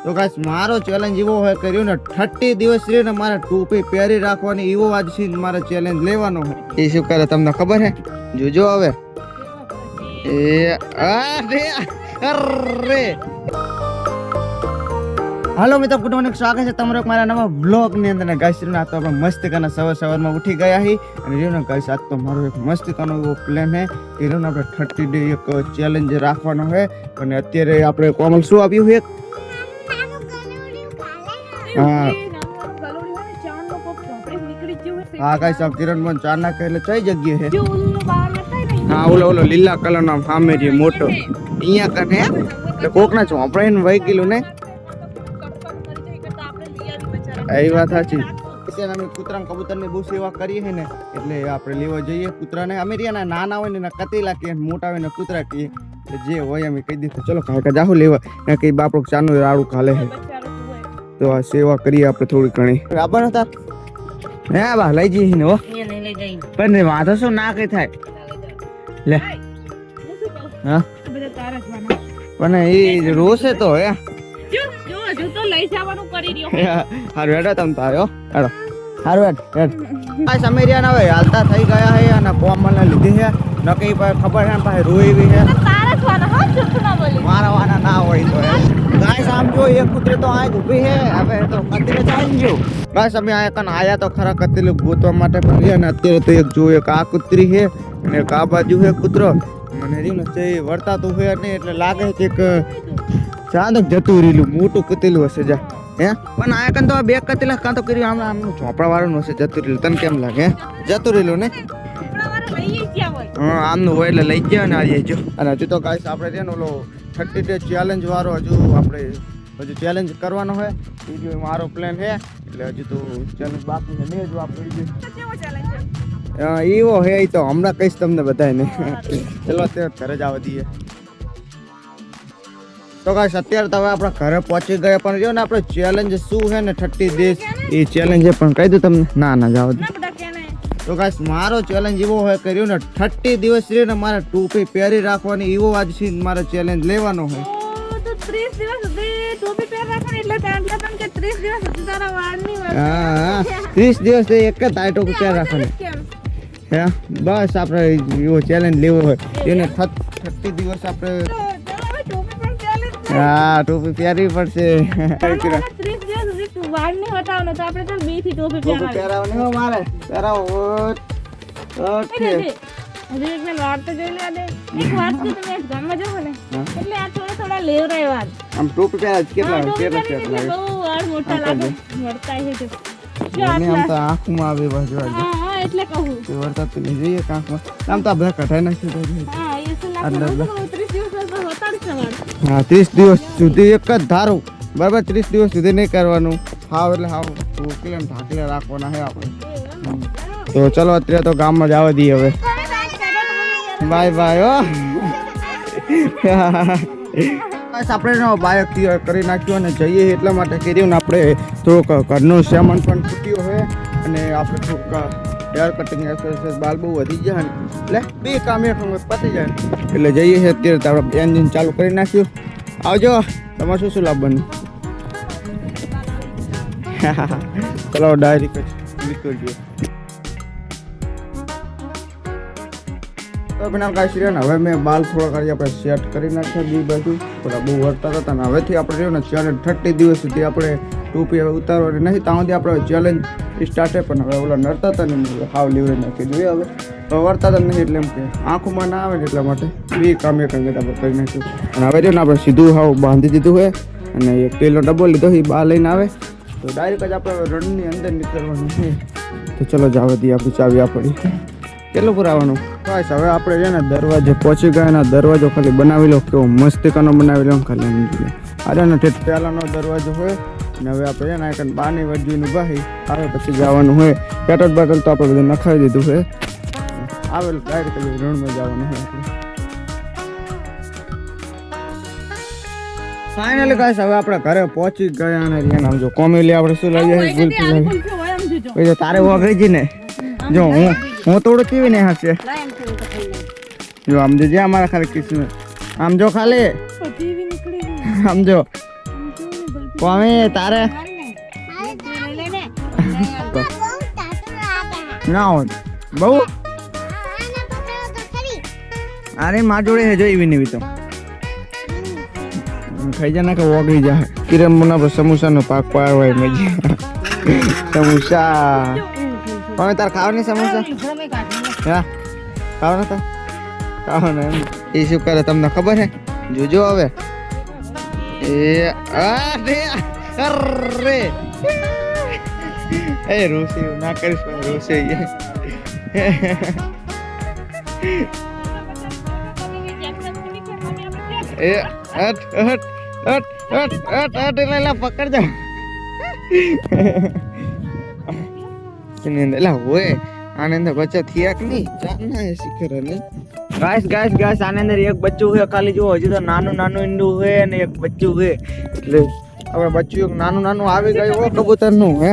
તો ગાઈસ મારો ચેલેન્જ એવો હોય કર્યો ને 30 દિવસ રહીને મારે ટોપી પહેરી રાખવાની એવો આજ થી મારે ચેલેન્જ લેવાનો હોય. એ શું કરે તમને ખબર હે? જોજો હવે. અરે હાલો મિત્રો, ગુડ મોર્નિંગ, સ્વાગત છે તમારો મારા નવા બ્લોગ ની અંદર. ગાઈસ ના તો આપણે મસ્ત કાના સવારમાં ઉઠી ગયા હી અને રેનો ગાઈસ આજ તો મારો એક મસ્ત કાનો એવો પ્લાન હે કે રેનો આપણે 30 ડે એક ચેલેન્જ રાખવાનો હે. અને અત્યારે આપણે કોમલ શું આવ્યું હે? હા ગાઈસ આપ કિરણ મન ચાર ના એટલે કઈ જગ્યાએ હે? હા ઓલો લીલા કલર નો સામે જે મોટો અહીંયા કને એટલે કોક ના ચોપડાઈને વહી ગયેલું ને. એ વાત સાચી. અમે કૂતરા કબૂતર ની બહુ સેવા કરીએ છે ને એટલે આપણે લેવા જઈએ કૂતરાને. અમે રહ્યા નાના હોય ને કતીલા કે મોટા હોય ને કૂતરા કહીએ એટલે જે હોય અમે કહી દીધું ચલો કાકા જાહુ લેવા કઈ બાપડો ચાનું રાડું ખાલે છે તો આ સેવા કરીએ આપણે થોડી ઘણી. આબર હતા હે બા લઈ જઈએ ને હો પણ વાંધો શું ના કઈ થાય લે. હા પણ એ રોશે તો હે હારું હેડો તમ તારો હેડો હારું હેડ આ સમેરિયા હવે હાલતા થઈ ગયા હે અને કોમલને લીધી હે નકઈ પર ખબર હે પાસે રોઈ બી હે મારવાના ના હોય તો ગાઈસ આમ જો એક કૂતરે તો આ ઊભી હે હવે તો કતરે ચાલી ગયો. ગાઈસ અમે આ કન આયા તો ખરા કતરે ગોતવા માટે પણ હે ને અત્યારે તો એક જો એક આ કૂતરી હે અને એક આ બાજુ હે કૂતરો મને રીને છે વર્તા તો હે ને એટલે લાગે છે કે ચાંદક જતું રેલું મોટું કતેલું હશે જા હે. પણ આ કન તો બે કતેલા કાં તો કર્યું આમ આમ ચોપડા વાળું હશે જતું રેલું. તને કેમ લાગે જતું રેલું ને? હા આમનું હોય એટલે લઈ ગયા ને આવી જો. અને હજુ તો ગાઈસ આપણે છે ને ઓલો 30 ડે ચેલેન્જ વાળો હજુ ચેલેન્જ કરવાનો હોય એ જો મારો પ્લાન છે એટલે હજુ તો ચેલેન્જ બાકી છે ને જો આપણે એવો હે તો હમણાં કહીશ તમને બધાને. ચલો અત્યારે ઘરે જ આવવા દઈએ. તો ગાઈસ અત્યારે તો હવે આપણા ઘરે પહોંચી ગયા પણ જો ને આપણે ચેલેન્જ શું છે ને 30 દિવસ એ ચેલેન્જ છે પણ કહી દઉં તમને ના જાવ દે. તો ગાઈસ મારો ચેલેન્જ એવો હોય કર્યો ને 30 દિવસ રહીને મારે ટોપી પહેરી રાખવાની એવો આજ થી મારે ચેલેન્જ લેવાનો હોય. તો 30 દિવસ સુધી ટોપી પહેરી રાખવાની એટલે તને કે 30 દિવસ સુધી તારા વાળ ની હોય. હા 30 દિવસ એક જ તાઈ ટોપી પહેરી રાખવાની હે બસ આપણે એવો ચેલેન્જ લેવો હોય એને 30 દિવસ આપણે હા ટોપી પહેરવી પડશે. 30 દિવસ સુધી તું વાળ ની હટાવવાનો તો આપણે તો બે થી ટોપી પહેરાવવાની હો મારે પહેરાવો. ઓકે હજી એક ને વાળ તો જોઈ લે દે. એક વાત કે તમે ગામમાં જાવ ને એટલે આ થોડા લેવરાય વાળ આમ ટોપી પહેરા કેટલા બહુ વાળ મોટા લાગે મળતા છે જો આમ તો આંખમાં આવે બાજુ હા એટલે કહું તે વર્તા તો નહીં જોઈએ આંખમાં આમ તો આ બધા કઢાઈ નાખી દે. હા એ તો લાગે 30 દિવસ તો હોતા જ સવાળ. હા 30 દિવસ સુધી એક જ ધારું બરાબર 30 દિવસ સુધી નહીં કરવાનું. હાવ એટલે હાવ ઉકેલે ઢાંકલે રાખવાના છે આપણે. તો ચલો અત્યારે તો ગામમાં જ આવવા દઈએ હવે. બાય બાય હો. બસ આપણે બાઇક કરી નાખ્યું અને જઈએ એટલા માટે કર્યું ને આપણે થોડુંક ઘરનું સામાન પણ ખૂટ્યો હોય અને આપણે થોડુંક હેર કટિંગ એક્સરસાઇઝ બાલ બહુ વધી જાય ને એટલે બે કામ એક પતી જાય એટલે જઈએ છીએ અત્યારે તો આપણે એન્જિન ચાલુ કરી નાખ્યું. આવજો તમારે શું લાવવાનું? ચલો ડાયરી નીકળજો. તો બના કાંઈ છે ને હવે મેં બાલ થોડા કરી આપણે સેટ કરી નાખ્યા બી બાજુ થોડા બહુ વર્તા હતા ને હવેથી આપણે રહ્યો ને ચેલેન્જ 30 દિવસ સુધી આપણે ટોપી હવે ઉતારવાની નહીં ત્યાં સુધી આપણે ચેલેન્જ સ્ટાર્ટ છે પણ હવે ઓલા નડતા હતા ને હાવ લીવરે નાખી જોઈએ હવે વર્તા હતા નહીં એટલે એમ કે આંખોમાં ના આવે ને એટલા માટે બે કામ એક અંગે આપણે કરી નાખ્યું. અને હવે જો ને આપણે સીધું હાવ બાંધી દીધું હોય અને એક પેલો ડબ્બો લીધો એ બહાર લઈને આવે તો ડાયરેક્ટ જ આપણે રણની અંદર નીકળવાનું છે. તો ચલો જવા દઈએ આપણી ચાવી આપણી કેટલું પુરાવાનું. બસ હવે આપણે છે ને દરવાજે પહોંચી ગયા ને દરવાજો ખાલી બનાવી લો કેવો મસ્તીકાનો બનાવી લો ખાલી આજે ને ઠેઠ પહેલાંનો દરવાજો હોય ને હવે આપણે છે ને એક બાની વજવીને ઉભા આવે પછી જવાનું હોય. પેટ્રોલ બેટ્રોલ તો આપણે બધું નખાવી દીધું હોય આવેલું ડાયરેક્ટ રણમાં જવાનું હોય આપણે. ફાઇનલી ગાઈસ હવે આપણે ઘરે પહોંચી ગયા અને આમ જો કોમેલી આપણે શું લઈ જાય ગુલફી તારે વગડી જી ને જો હું થોડું કેવી ને હશે જો આમ જો અમારા ખાલી કિસ્મત આમ જો ખાલી આમ જો કોમી તારે ના હોત બહુ અરે માં જોડે હે જોઈ વિની તો ખાઈ જા ના કે ઓગળી જા કિરણ મુના પર સમોસા નો પાક પાર હોય મજી સમોસા કોમે તાર ખાવાની સમોસા હા ખાવાના તો ખાવાના એ શું કરે તમને ખબર હે જોજો હવે એ અરે અરે એ રોસી ના કરીશ રોસી એ હટ હટ હટ હટ હટ હટ લે પકડ જા એલા હોય આને અંદર બચ્ચા થયા કે નહીં જાનના એ શીખર નહીં ગાઈસ આને અંદર એક બચ્ચું છે ખાલી જો હજી તો નાનું ઈંડું છે અને એક બચ્ચું છે એટલે હવે બચ્ચું એક નાનું આવી ગયું હો કબૂતર નું હે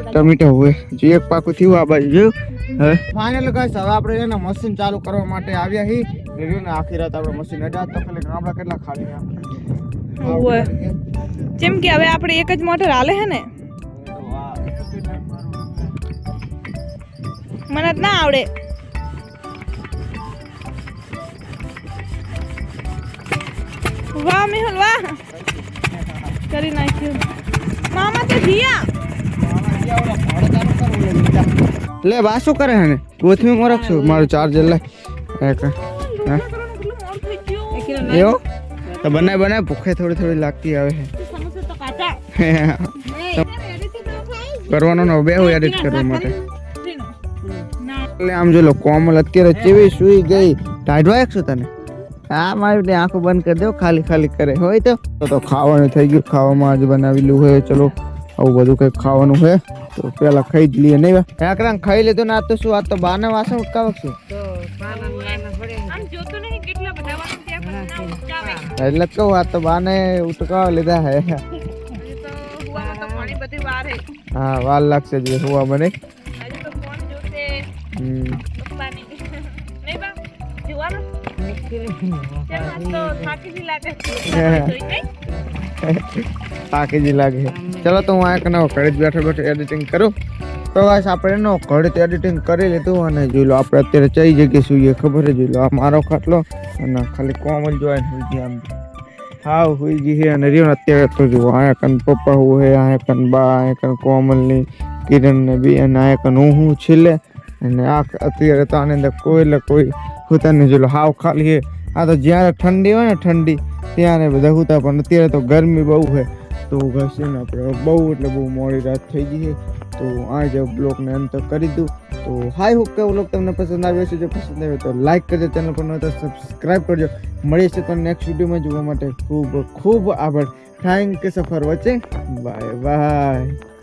ટમેટો હોય જે એક પાકું થયું આ બાજુ જોયું હવે ફાઇનલ ગાઈસ હવે આપણે એને મશીન ચાલુ કરવા માટે આવ્યા હી ને આખી રાત આપણે મશીન અડા તો ખાલી ગામડા કેટલા ખાલી ઓય જેમ કે હવે આપણે એક જ મોટર હાલે હે ને મને જ ના આવડે વાહ મેહુલ વાહ કરી નાખ્યું મામા તો જીયા લે બા શું કરે હે ને કોથમી માં રાખશું મારું ચાર્જર લે એવો તો બનાય ભૂખે થોડી લાગતી આવે છે કરવાનો ને બે હું એડિટ કરવા માટે એટલે આમ જો લો કોમલ અત્યારે ચેવી સુઈ ગઈ ટાઈટ વાય છું તને હા મારી આંખો બંધ કરી દો ખાલી કરે હોય તો ખાવાનું થઈ ગયું ખાવામાં આજ બનાવેલું હોય ચલો આવું બધું કંઈક ખાવાનું હોય તો પેલા ખાઈ જ લઈએ નહીં એકરાંગ ખાઈ લીધું ને આ તો શું આ તો બાને વાસણ ઉટકાવક છું એટલે કહું આ તો બાને ઉટકાવ લીધા હે હા વાર લાગશે જ હોવા મને થાકી જ લાગે ચલો તો હું આ કનો ઘરે જ બેઠો એડિટિંગ કરું તો બસ આપણે એનો ઘરે એડિટિંગ કરી લીધું અને જોઈ લો આપણે અત્યારે કઈ જગ્યાએ સુઈએ ખબર જ જોઈ લો આ મારો ખાટલો અને ખાલી કોમલ જોવાય હોઈ ગઈ આમ હા હોઈ ગઈ છે અને રહ્યો અત્યારે તો જુઓ આ કન પપ્પા હોય આ કન બા આ કન કોમલની કિરણને બી અને આ કન હું છેલ્લે અને આ અત્યારે તો આની અંદર કોઈ હોતાને જોઈ લો હાવ ખાલી છે આ તો જ્યારે ઠંડી હોય ને ઠંડી ત્યારે બધા હોતા પણ અત્યારે તો ગરમી બહુ છે તો ઘસીને આપણે બહુ એટલે બહુ મોડી રાત થઈ ગઈ છે તો આ જ બ્લોગને અંત કરી દઉં તો હાઈ હોપ કે બ્લોગ તમને પસંદ આવ્યો છે જો પસંદ આવ્યો તો લાઈક કરજો ચેનલ પર ન તો સબસ્ક્રાઈબ કરજો મળીએ છીએ પણ નેક્સ્ટ વિડીયોમાં જોવા માટે ખૂબ આભાર thank you for watching bye